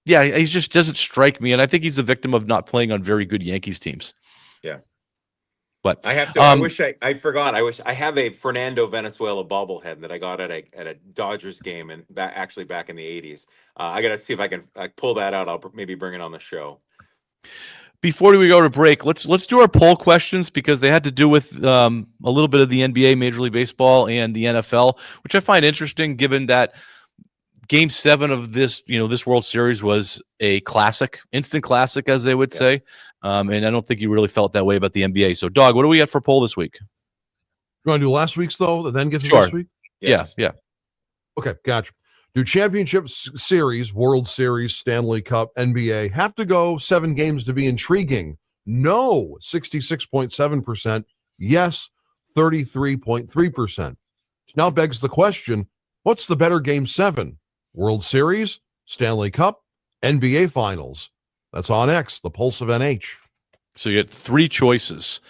yeah, he just doesn't strike me. And I think he's a victim of not playing on very good Yankees teams. Yeah. But I have to. I wish I forgot. I have a Fernando Venezuela bobblehead that I got at a Dodgers game and actually back in the '80s. I got to see if I can pull that out. I'll maybe bring it on the show. Before we go to break, let's do our poll questions because they had to do with a little bit of the NBA, Major League Baseball, and the NFL, which I find interesting given that Game 7 of this World Series was a classic, instant classic, as they would say. And I don't think you really felt that way about the NBA. So, Dog, what do we got for poll this week? You want to do last week's, though, then get to Sure. this week? Yes. Yeah. Okay, gotcha. Do championship series, World Series, Stanley Cup, NBA have to go 7 games to be intriguing? No, 66.7%. Yes, 33.3%. Now begs the question, what's the better Game 7? World Series, Stanley Cup, NBA Finals? That's on X, the Pulse of NH. So you get 3 choices.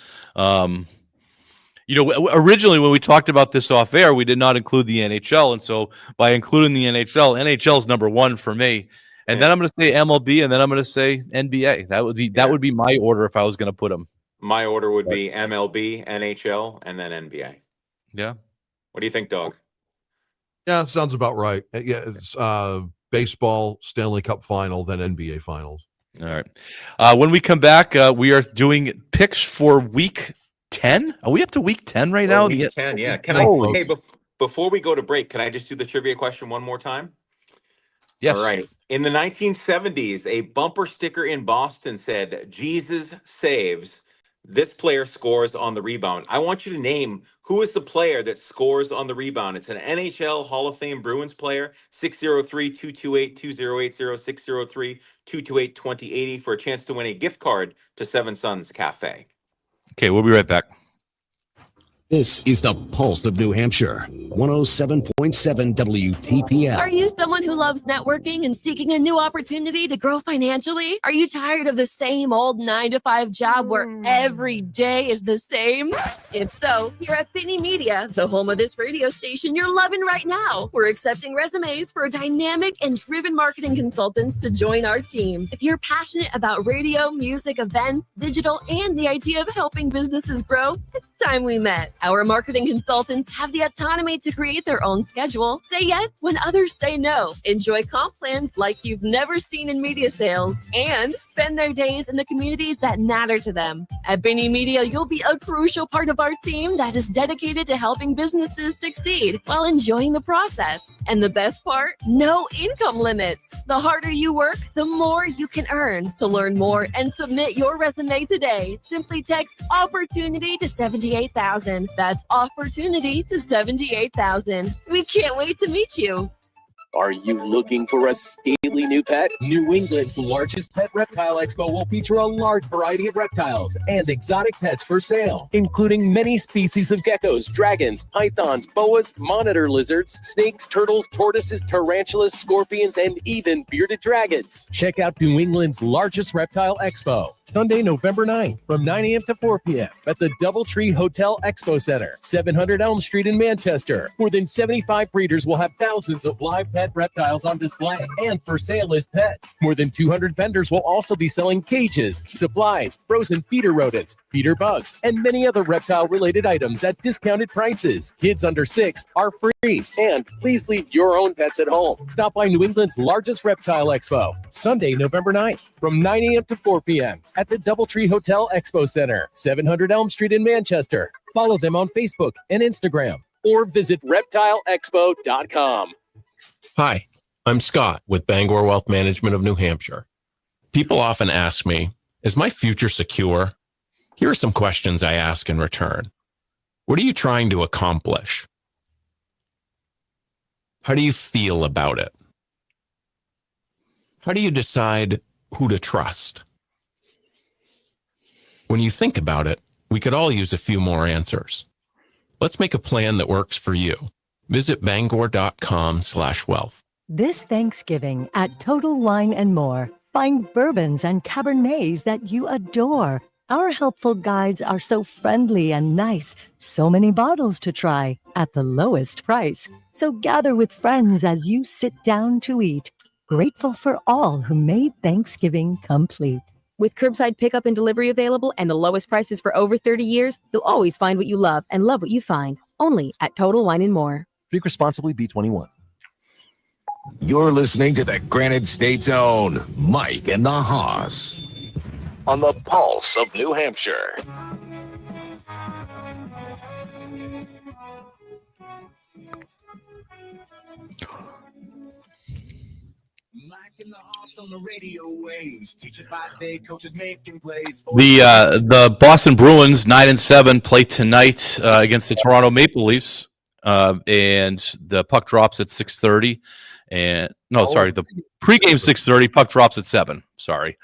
Originally when we talked about this off air, we did not include the NHL. And so by including the NHL is number 1 for me. And then I'm going to say MLB, and then I'm going to say NBA. That would be my order if I was going to put them. My order would be MLB, NHL, and then NBA. Yeah. What do you think, Dog? Yeah, sounds about right. Yeah, it's baseball, Stanley Cup final, then NBA Finals. All right. When we come back, we are doing picks for week 10. Are we up to week 10 right now? Week 10, yeah. Before we go to break, can I just do the trivia question one more time? Yes. All right. In the 1970s, a bumper sticker in Boston said, "Jesus saves." This player scores on the rebound. I want you to name who is the player that scores on the rebound. It's an NHL Hall of Fame Bruins player, 603-228-2080, 603-228-2080 for a chance to win a gift card to Seven Sons Cafe. Okay, we'll be right back. This is the Pulse of New Hampshire, 107.7 WTPL. Are you someone who loves networking and seeking a new opportunity to grow financially? Are you tired of the same old 9-to-5 job where every day is the same? If so, here at Finney Media, the home of this radio station you're loving right now, we're accepting resumes for dynamic and driven marketing consultants to join our team. If you're passionate about radio, music, events, digital, and the idea of helping businesses grow, it's time we met. Our marketing consultants have the autonomy to create their own schedule, say yes when others say no, enjoy comp plans like you've never seen in media sales, and spend their days in the communities that matter to them. At Finney Media, you'll be a crucial part of our team that is dedicated to helping businesses succeed while enjoying the process. And the best part? No income limits. The harder you work, the more you can earn. To learn more and submit your resume today, simply text OPPORTUNITY to 78,000. That's opportunity to 78,000. We can't wait to meet you. Are you looking for a scaly new pet? New England's largest pet reptile expo will feature a large variety of reptiles and exotic pets for sale, including many species of geckos, dragons, pythons, boas, monitor lizards, snakes, turtles, tortoises, tarantulas, scorpions, and even bearded dragons. Check out New England's largest reptile expo, Sunday, November 9th from 9 a.m. to 4 p.m. at the Doubletree Hotel Expo Center, 700 Elm Street in Manchester. More than 75 breeders will have thousands of live pet reptiles on display and for sale is pets. More than 200 vendors will also be selling cages, supplies, frozen feeder rodents, feeder bugs, and many other reptile-related items at discounted prices. Kids under 6 are free. And please leave your own pets at home. Stop by New England's largest reptile expo, Sunday, November 9th, from 9 a.m. to 4 p.m. at the DoubleTree Hotel Expo Center, 700 Elm Street in Manchester. Follow them on Facebook and Instagram, or visit reptileexpo.com. Hi, I'm Scott with Bangor Wealth Management of New Hampshire. People often ask me, is my future secure? Here are some questions I ask in return. What are you trying to accomplish? How do you feel about it? How do you decide who to trust? When you think about it, we could all use a few more answers. Let's make a plan that works for you. Visit bangor.com/wealth. This Thanksgiving at Total Wine and More, find bourbons and Cabernets that you adore. Our helpful guides are so friendly and nice. So many bottles to try at the lowest price. So gather with friends as you sit down to eat. Grateful for all who made Thanksgiving complete. With curbside pickup and delivery available and the lowest prices for over 30 years, you'll always find what you love and love what you find. Only at Total Wine and More. Drink responsibly, B21. You're listening to the Granite State's own Mike and the Hoss on the Pulse of New Hampshire. The Boston Bruins 9-7 play tonight against the Toronto Maple Leafs, and the puck drops at 6:30. And the pregame 6:30, puck drops at 7. Sorry,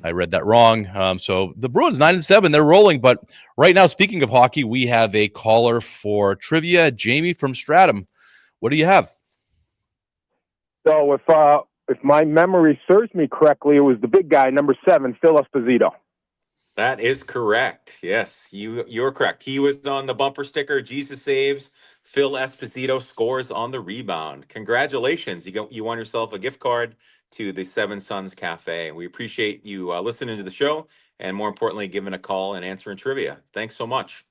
I read that wrong. So the Bruins 9-7, they're rolling. But right now, speaking of hockey, we have a caller for trivia, Jamie from Stratham. What do you have? So if my memory serves me correctly, it was the big guy, number 7, Phil Esposito. That is correct. Yes, you're correct. He was on the bumper sticker. Jesus saves. Phil Esposito scores on the rebound. Congratulations. You won yourself a gift card to the Seven Sons Cafe. We appreciate you listening to the show and, more importantly, giving a call and answering trivia. Thanks so much.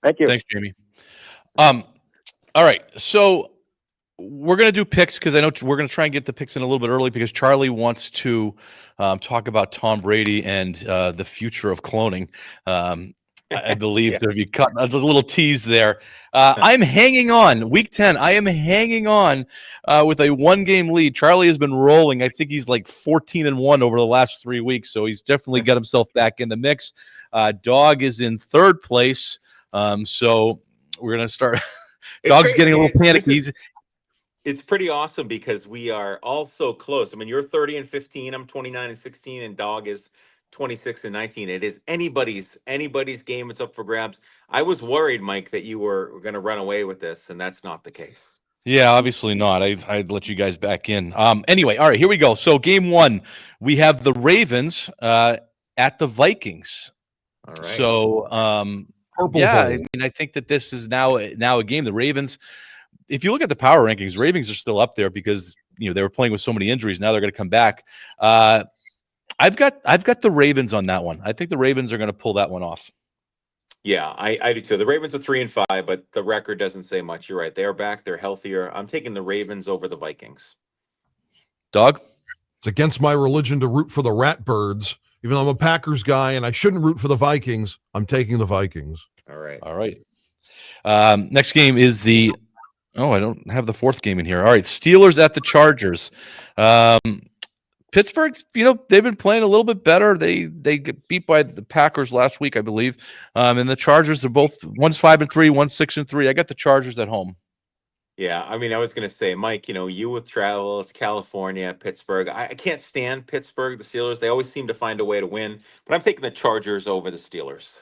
Thank you. Thanks, Jamie. All right. So we're going to do picks because I know we're going to try and get the picks in a little bit early because Charlie wants to talk about Tom Brady and the future of cloning. I believe Yes. there be cut a little tease there. I'm hanging on. Week 10, I am hanging on with a 1-game lead. Charlie has been rolling. I think he's like 14-1 over the last 3 weeks, so he's definitely got himself back in the mix. Dog is in 3rd place, so we're going to start. Dog's getting a little panicky. It's pretty awesome because we are all so close. I mean, you're 30-15. I'm 29-16, and Dog is 26-19. It is anybody's game. It's up for grabs. I was worried, Mike, that you were going to run away with this, and that's not the case. Yeah, obviously not. I'd let you guys back in. Anyway, all right, here we go. So game 1, we have the Ravens at the Vikings. All right. So I mean, I think that this is now a game. The Ravens, if you look at the power rankings, Ravens are still up there because they were playing with so many injuries. Now they're going to come back. I've got the Ravens on that one. I think the Ravens are going to pull that one off. Yeah, I do too. The Ravens are 3-5, but the record doesn't say much. You're right. They are back. They're healthier. I'm taking the Ravens over the Vikings. Dog? It's against my religion to root for the Ratbirds. Even though I'm a Packers guy and I shouldn't root for the Vikings, I'm taking the Vikings. All right. All right. Next game is I don't have the 4th game in here. All right, Steelers at the Chargers. Pittsburgh's, they've been playing a little bit better. They get beat by the Packers last week, I believe. And the Chargers are both, one's 5-3, one's 6-3. I got the Chargers at home. Yeah, I mean, I was going to say, Mike, you with travel, it's California, Pittsburgh. I can't stand Pittsburgh, the Steelers. They always seem to find a way to win. But I'm taking the Chargers over the Steelers.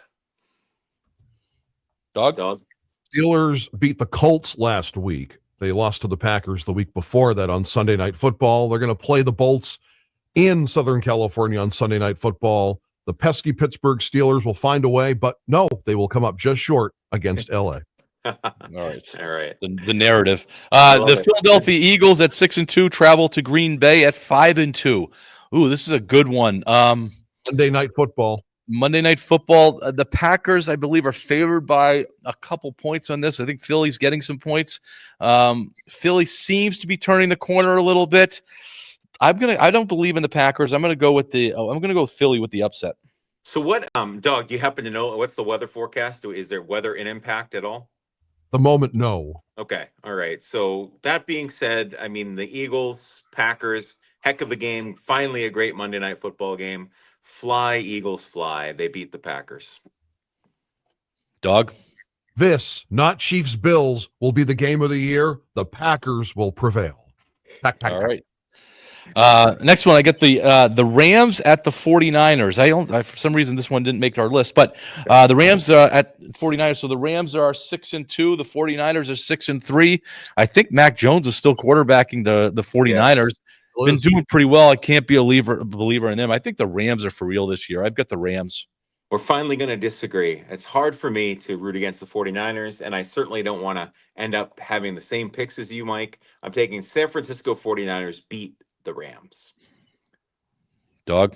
Dog? Steelers beat the Colts last week. They lost to the Packers the week before that on Sunday Night Football. They're going to play the Bolts in Southern California on Sunday Night Football. The pesky Pittsburgh Steelers will find a way, but no, they will come up just short against LA. All right. All right. The narrative. love The it. Philadelphia Eagles at 6-2 travel to Green Bay at 5-2. Ooh, this is a good one. Monday Night Football. Monday Night Football. The Packers, I believe, are favored by a couple points on this. I think Philly's getting some points. Philly seems to be turning the corner a little bit. I don't believe in the Packers. I'm gonna go with Philly with the upset. So what, Doug, do you happen to know what's the weather forecast? Is there weather in impact at all? The moment, no. Okay. All right. So that being said, I mean, the Eagles, Packers, heck of a game. Finally, a great Monday Night Football game. Fly, Eagles, fly. They beat the Packers. Dog? This, not Chiefs Bills, will be the game of the year. The Packers will prevail. All right. Next one, I get the Rams at the 49ers. For some reason this one didn't make our list, but the Rams at 49ers. So the Rams are 6-2, the 49ers are 6-3. I think Mac Jones is still quarterbacking the 49ers. Yes. Been doing pretty well. I can't be a believer in them. I think the Rams are for real this year. I've got the Rams. We're finally going to disagree. It's hard for me to root against the 49ers, and I certainly don't want to end up having the same picks as you, Mike. I'm taking San Francisco 49ers beat the Rams. Dog?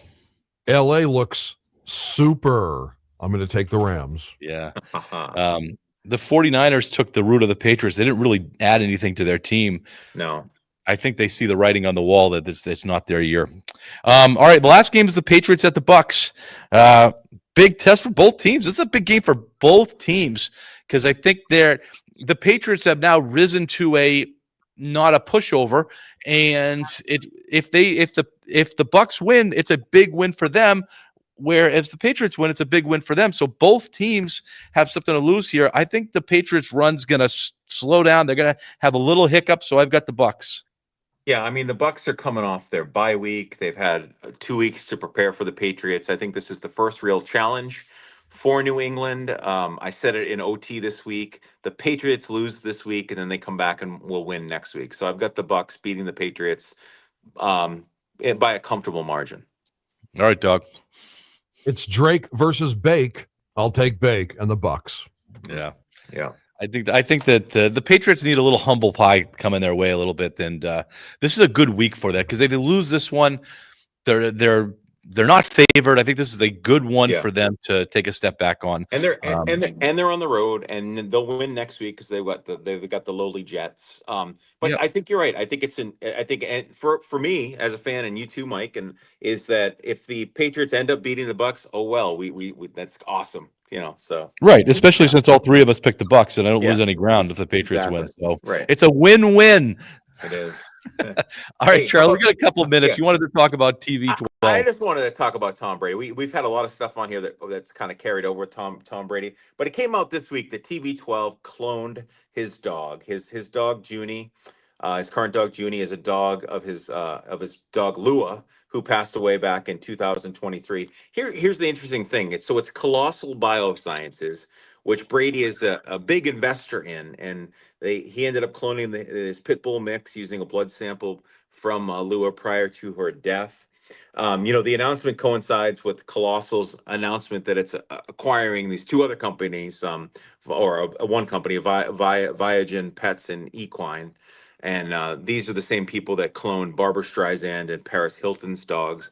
LA looks super. I'm going to take the Rams. Yeah. The 49ers took the route of the Patriots. They didn't really add anything to their team. No. I think they see the writing on the wall that it's not their year. All right, the last game is the Patriots at the Bucks. Big test for both teams. This is a big game for both teams because I think the Patriots have now risen to not a pushover, and if the Bucks win, it's a big win for them. Whereas the Patriots win, it's a big win for them. So both teams have something to lose here. I think the Patriots' run's going to slow down. They're going to have a little hiccup. So I've got the Bucks. Yeah, I mean, the Bucks are coming off their bye week. They've had 2 weeks to prepare for the Patriots. I think this is the first real challenge for New England. I said it in OT this week. The Patriots lose this week, and then they come back and will win next week. So I've got the Bucks beating the Patriots by a comfortable margin. All right, Doug. It's Drake versus Bake. I'll take Bake and the Bucks. Yeah. Yeah. I think that the Patriots need a little humble pie coming their way a little bit, and this is a good week for that because if they lose this one, they're not favored. I think this is a good one for them to take a step back on. And they're on the road, and they'll win next week because they've got the lowly Jets. But I think you're right. I think and for me as a fan, and you too, Mike, and is that if the Patriots end up beating the Bucks, oh well, we that's awesome. So right, especially since all three of us picked the Bucks, and I don't lose any ground if the Patriots win. So it's a win-win. It is. All right, Charlie, we got a couple minutes. You wanted to talk about TB12. I just wanted to talk about Tom Brady. We've had a lot of stuff on here that's kind of carried over Tom Brady, but it came out this week that TB12 cloned his dog. His dog Junie, his current dog Junie, is a dog of his dog Lua, who passed away back in 2023. Here's the interesting thing. It's Colossal Biosciences, which Brady is a big investor in, and he ended up cloning his pit bull mix using a blood sample from Lua prior to her death. The announcement coincides with Colossal's announcement that it's acquiring these two other companies, or one company, Viagen Pets and Equine. And these are the same people that cloned Barbra Streisand and Paris Hilton's dogs.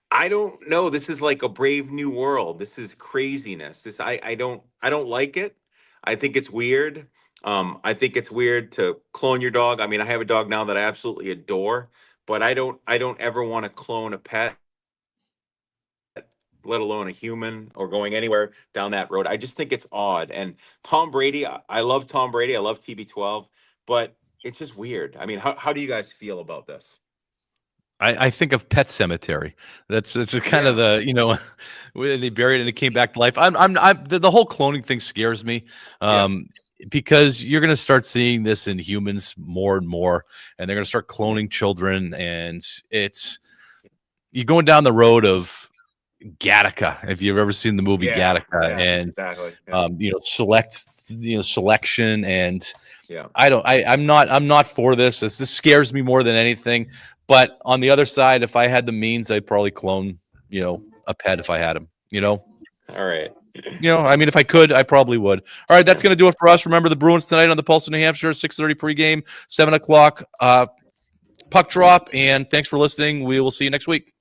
I don't know. This is like a brave new world. This is craziness. I don't like it. I think it's weird. I think it's weird to clone your dog. I mean, I have a dog now that I absolutely adore, but I don't ever want to clone a pet, let alone a human, or going anywhere down that road. I just think it's odd. And Tom Brady, I love Tom Brady. I love TB12, but it's just weird. I mean, how do you guys feel about this? I think of Pet Cemetery. It's kind of the when they buried it and it came back to life. The whole cloning thing scares me because you're going to start seeing this in humans more and more, and they're going to start cloning children, and you're going down the road of Gattaca. If you've ever seen the movie Gattaca, and exactly. Selection, and I'm not for this. This scares me more than anything. But on the other side, if I had the means, I'd probably clone, a pet if I had him, All right. You know, I mean, if I could, I probably would. All right, that's going to do it for us. Remember the Bruins tonight on the Pulse of New Hampshire, 6:30 pregame, 7 o'clock puck drop. And thanks for listening. We will see you next week.